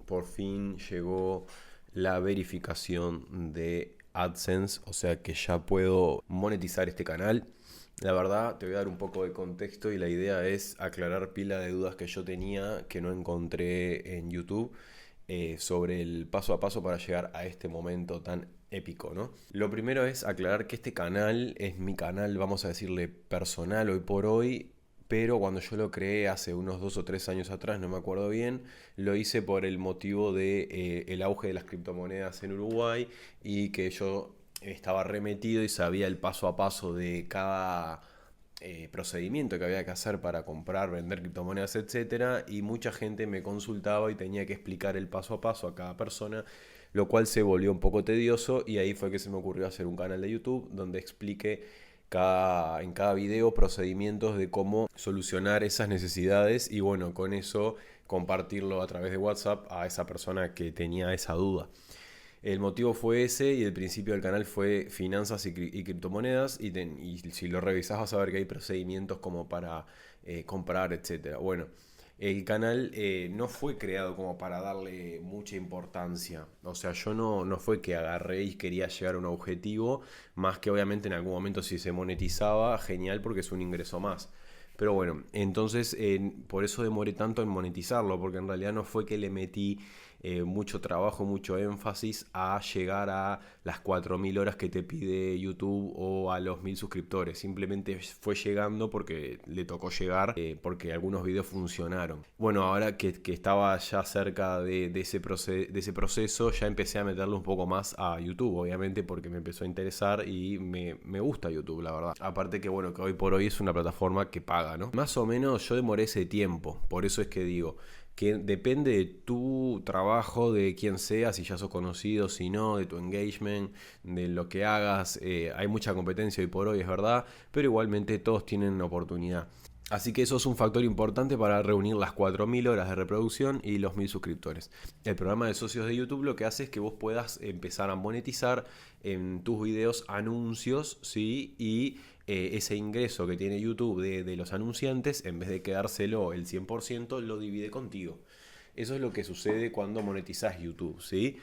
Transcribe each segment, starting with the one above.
por fin llegó la verificación de AdSense, o sea que ya puedo monetizar este canal. La verdad, te voy a dar un poco de contexto y la idea es aclarar pila de dudas que yo tenía que no encontré en YouTube sobre el paso a paso para llegar a este momento tan épico, ¿no? Lo primero es aclarar que este canal es mi canal, vamos a decirle personal hoy por hoy, pero cuando yo lo creé hace unos 2 o 3 años atrás, no me acuerdo bien, lo hice por el motivo de el auge de las criptomonedas en Uruguay y que yo estaba remetido y sabía el paso a paso de cada procedimiento que había que hacer para comprar, vender criptomonedas, etcétera, y mucha gente me consultaba y tenía que explicar el paso a paso a cada persona, lo cual se volvió un poco tedioso y ahí fue que se me ocurrió hacer un canal de YouTube donde explique en cada video procedimientos de cómo solucionar esas necesidades y bueno, con eso compartirlo a través de WhatsApp a esa persona que tenía esa duda. El motivo fue ese y el principio del canal fue finanzas y criptomonedas y si lo revisás vas a ver que hay procedimientos como para comprar, etcétera. Bueno, el canal no fue creado como para darle mucha importancia. O sea, yo no fue que agarré y quería llegar a un objetivo, más que obviamente en algún momento si se monetizaba, genial porque es un ingreso más. Pero bueno, entonces por eso demoré tanto en monetizarlo, porque en realidad no fue que le metí mucho trabajo, mucho énfasis a llegar a las 4.000 horas que te pide YouTube o a los 1.000 suscriptores. Simplemente fue llegando porque le tocó llegar, porque algunos videos funcionaron. Bueno, ahora que estaba ya cerca de ese proceso, ya empecé a meterle un poco más a YouTube, obviamente porque me empezó a interesar y me gusta YouTube, la verdad. Aparte que bueno, que hoy por hoy es una plataforma que paga, ¿no? Más o menos yo demoré ese tiempo, por eso es que digo que depende de tu trabajo, de quién seas, si ya sos conocido, si no, de tu engagement, de lo que hagas. Hay mucha competencia hoy por hoy, es verdad, pero igualmente todos tienen una oportunidad. Así que eso es un factor importante para reunir las 4.000 horas de reproducción y los 1.000 suscriptores. El programa de socios de YouTube lo que hace es que vos puedas empezar a monetizar en tus videos anuncios, ¿sí? Y ese ingreso que tiene YouTube de los anunciantes, en vez de quedárselo el 100%, lo divide contigo. Eso es lo que sucede cuando monetizás YouTube, ¿sí?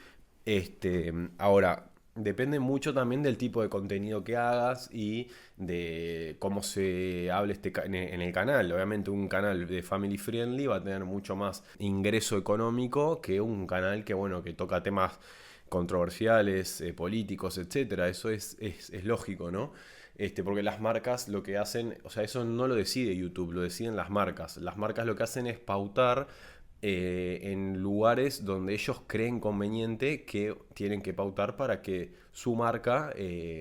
Ahora, depende mucho también del tipo de contenido que hagas y de cómo se hable en el canal. Obviamente un canal de family friendly va a tener mucho más ingreso económico que un canal que, bueno, que toca temas controversiales, políticos, etcétera. Eso es lógico, ¿no? Porque las marcas lo que hacen, o sea, eso no lo decide YouTube, lo deciden las marcas. Las marcas lo que hacen es pautar en lugares donde ellos creen conveniente que tienen que pautar para que su marca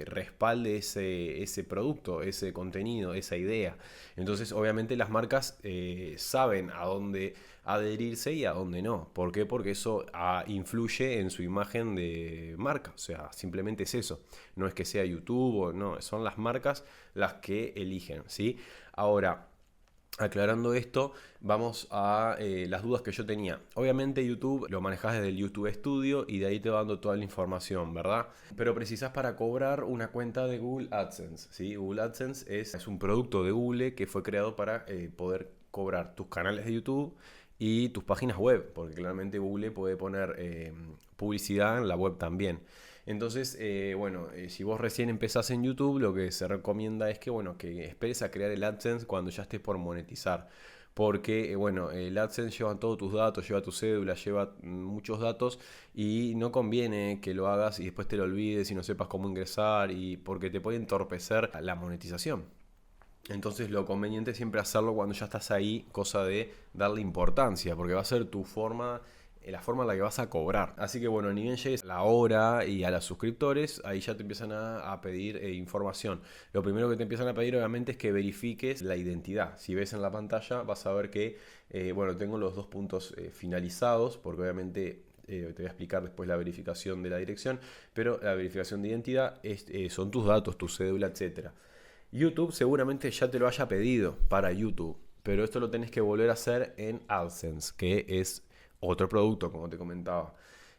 respalde ese producto, ese contenido, esa idea. Entonces, obviamente las marcas saben a dónde adherirse y a dónde no. ¿Por qué? Porque eso influye en su imagen de marca. O sea, simplemente es eso. No es que sea YouTube o no, son las marcas las que eligen, ¿sí? Ahora, aclarando esto, vamos a las dudas que yo tenía. Obviamente YouTube lo manejas desde el YouTube Studio y de ahí te va dando toda la información, ¿verdad? Pero precisas para cobrar una cuenta de Google AdSense, ¿sí? Google AdSense es un producto de Google que fue creado para poder cobrar tus canales de YouTube y tus páginas web, porque claramente Google puede poner publicidad en la web también. Entonces, si vos recién empezás en YouTube, lo que se recomienda es que, bueno, que esperes a crear el AdSense cuando ya estés por monetizar. Porque, el AdSense lleva todos tus datos, lleva tu cédula, lleva muchos datos y no conviene que lo hagas y después te lo olvides y no sepas cómo ingresar y porque te puede entorpecer la monetización. Entonces lo conveniente es siempre hacerlo cuando ya estás ahí, cosa de darle importancia, porque va a ser tu forma, la forma en la que vas a cobrar. Así que bueno, ni bien llegues a la hora y a los suscriptores, ahí ya te empiezan a pedir información. Lo primero que te empiezan a pedir obviamente es que verifiques la identidad. Si ves en la pantalla vas a ver que, tengo los dos puntos finalizados, porque obviamente te voy a explicar después la verificación de la dirección, pero la verificación de identidad son tus datos, tu cédula, etcétera. YouTube seguramente ya te lo haya pedido para YouTube, pero esto lo tenés que volver a hacer en AdSense, que es otro producto, como te comentaba.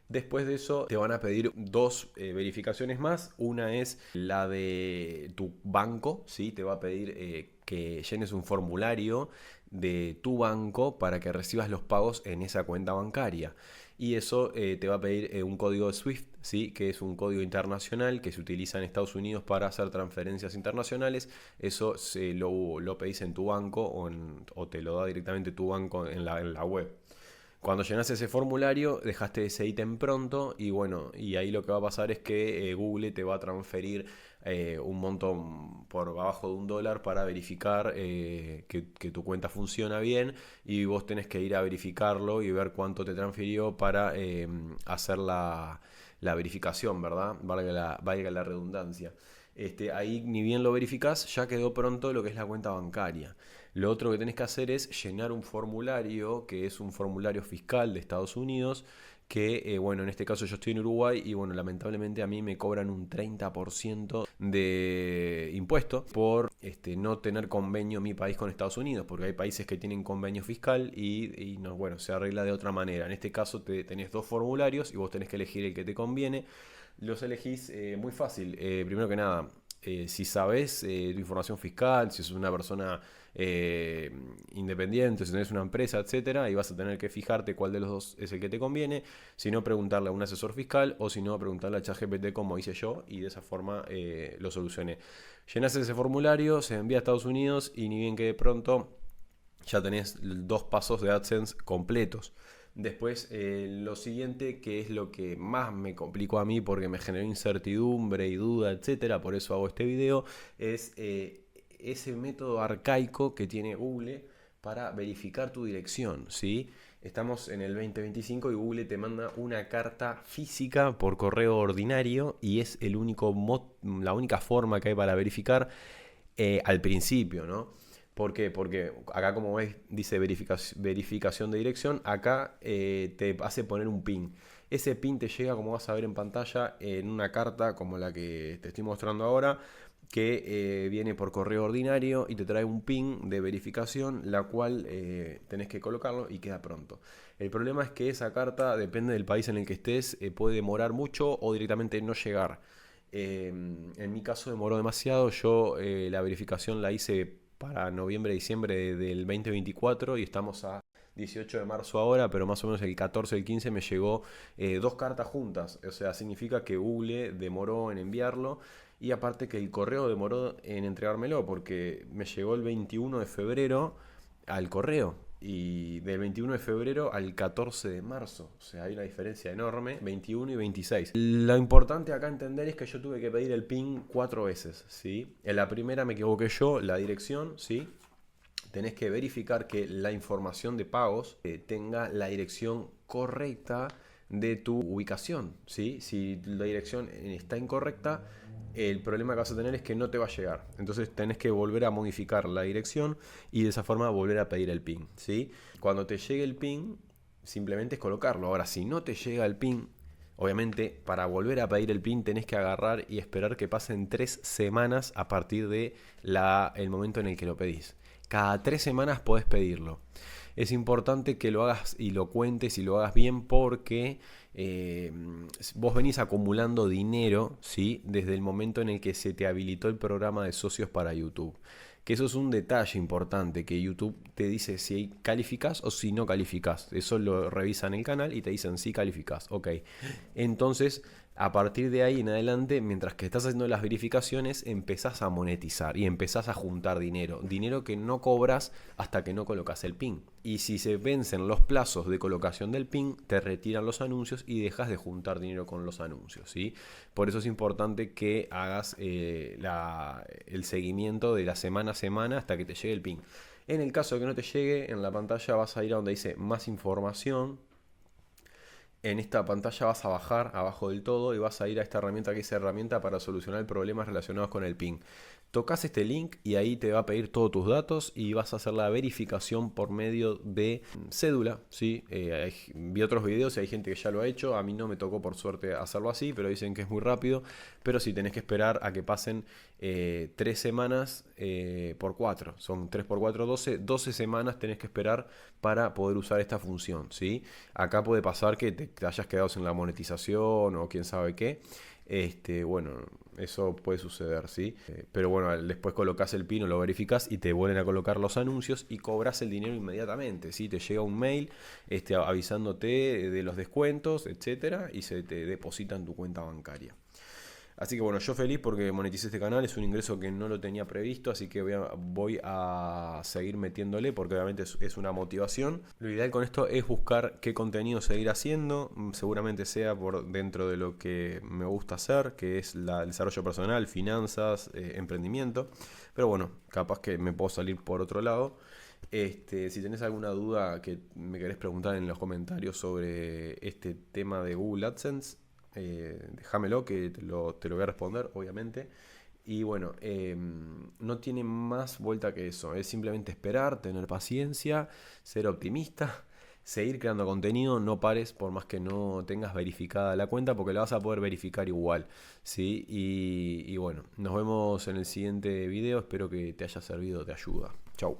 Después de eso te van a pedir dos verificaciones más. Una es la de tu banco, ¿sí? Te va a pedir que llenes un formulario de tu banco para que recibas los pagos en esa cuenta bancaria. y eso te va a pedir un código SWIFT, ¿sí? Que es un código internacional que se utiliza en Estados Unidos para hacer transferencias internacionales. Eso lo pedís en tu banco o te lo da directamente tu banco en la web. Cuando llenas ese formulario, dejaste ese ítem pronto y bueno, y ahí lo que va a pasar es que Google te va a transferir un monto por abajo de $1 para verificar que tu cuenta funciona bien, y vos tenés que ir a verificarlo y ver cuánto te transfirió para hacer la verificación, ¿verdad? Valga la redundancia. Ahí ni bien lo verificás, ya quedó pronto lo que es la cuenta bancaria. Lo otro que tenés que hacer es llenar un formulario, que es un formulario fiscal de Estados Unidos, que bueno, en este caso yo estoy en Uruguay y bueno, lamentablemente a mí me cobran un 30% de impuesto por no tener convenio mi país con Estados Unidos, porque hay países que tienen convenio fiscal y no, bueno, se arregla de otra manera. En este caso tenés dos formularios y vos tenés que elegir el que te conviene. Los elegís muy fácil. Primero que nada, si sabes tu información fiscal, si sos una persona independiente, si tenés una empresa, etcétera, y vas a tener que fijarte cuál de los dos es el que te conviene. Si no, preguntarle a un asesor fiscal, o si no, preguntarle a ChatGPT como hice yo, y de esa forma lo solucioné. Llenás ese formulario, se envía a Estados Unidos y ni bien que de pronto ya tenés 2 pasos de AdSense completos. Después, lo siguiente, que es lo que más me complicó a mí porque me generó incertidumbre y duda, etcétera, por eso hago este video, es ese método arcaico que tiene Google para verificar tu dirección, ¿sí? Estamos en el 2025 y Google te manda una carta física por correo ordinario y es la única forma que hay para verificar al principio, ¿no? ¿Por qué? Porque acá, como ves, dice verificación de dirección. Acá te hace poner un PIN. Ese PIN te llega, como vas a ver en pantalla, en una carta como la que te estoy mostrando ahora, que viene por correo ordinario y te trae un PIN de verificación, la cual tenés que colocarlo y queda pronto. El problema es que esa carta, depende del país en el que estés, puede demorar mucho o directamente no llegar. En mi caso demoró demasiado. Yo la verificación la hice para noviembre-diciembre del 2024 y estamos a 18 de marzo ahora, pero más o menos el 14, el 15 me llegó 2 cartas juntas. O sea, significa que Google demoró en enviarlo y aparte que el correo demoró en entregármelo, porque me llegó el 21 de febrero al correo y del 21 de febrero al 14 de marzo. O sea, hay una diferencia enorme, 21 y 26. Lo importante acá entender es que yo tuve que pedir el PIN 4 veces, ¿sí? En la primera me equivoqué yo, la dirección, ¿sí? Tenés que verificar que la información de pagos tenga la dirección correcta de tu ubicación, ¿sí? Si la dirección está incorrecta, el problema que vas a tener es que no te va a llegar. Entonces tenés que volver a modificar la dirección y de esa forma volver a pedir el PIN, ¿sí? Cuando te llegue el PIN, simplemente es colocarlo. Ahora, si no te llega el PIN, obviamente para volver a pedir el PIN tenés que agarrar y esperar que pasen 3 semanas a partir de el momento en el que lo pedís. Cada 3 semanas podés pedirlo. Es importante que lo hagas y lo cuentes y lo hagas bien, porque vos venís acumulando dinero, ¿sí? Desde el momento en el que se te habilitó el programa de socios para YouTube. Que eso es un detalle importante, que YouTube te dice si calificas o si no calificas. Eso lo revisan en el canal y te dicen si calificas. Ok. Entonces, a partir de ahí en adelante, mientras que estás haciendo las verificaciones, empezás a monetizar y empezás a juntar dinero. Dinero que no cobras hasta que no colocas el PIN. Y si se vencen los plazos de colocación del PIN, te retiran los anuncios y dejas de juntar dinero con los anuncios, ¿sí? Por eso es importante que hagas el seguimiento de la semana a semana hasta que te llegue el PIN. En el caso de que no te llegue, en la pantalla vas a ir a donde dice más información. En esta pantalla vas a bajar abajo del todo y vas a ir a esta herramienta que dice herramienta para solucionar problemas relacionados con el PIN. Tocas este link y ahí te va a pedir todos tus datos y vas a hacer la verificación por medio de cédula, ¿sí? Vi otros videos y hay gente que ya lo ha hecho. A mí no me tocó por suerte hacerlo así, pero dicen que es muy rápido. Pero sí, tenés que esperar a que pasen 3 semanas por 4. Son 3 por 4, 12. 12 semanas tenés que esperar para poder usar esta función, ¿sí? Acá puede pasar que te hayas quedado sin la monetización o quién sabe qué. Bueno, eso puede suceder, ¿sí? Pero bueno, después colocas el pin o lo verificas y te vuelven a colocar los anuncios y cobras el dinero inmediatamente, ¿sí? Te llega un mail avisándote de los descuentos, etcétera, y se te deposita en tu cuenta bancaria. Así que bueno, yo feliz porque moneticé este canal, es un ingreso que no lo tenía previsto, así que voy a seguir metiéndole porque obviamente es una motivación. Lo ideal con esto es buscar qué contenido seguir haciendo, seguramente sea por dentro de lo que me gusta hacer, que es el desarrollo personal, finanzas, emprendimiento. Pero bueno, capaz que me puedo salir por otro lado. Si tenés alguna duda que me querés preguntar en los comentarios sobre este tema de Google AdSense, déjamelo que te lo voy a responder, obviamente. Y bueno, no tiene más vuelta que eso. Es simplemente esperar, tener paciencia, ser optimista, seguir creando contenido. No pares por más que no tengas verificada la cuenta, porque la vas a poder verificar igual, ¿sí? Y bueno, nos vemos en el siguiente video. Espero que te haya servido de ayuda. Chau.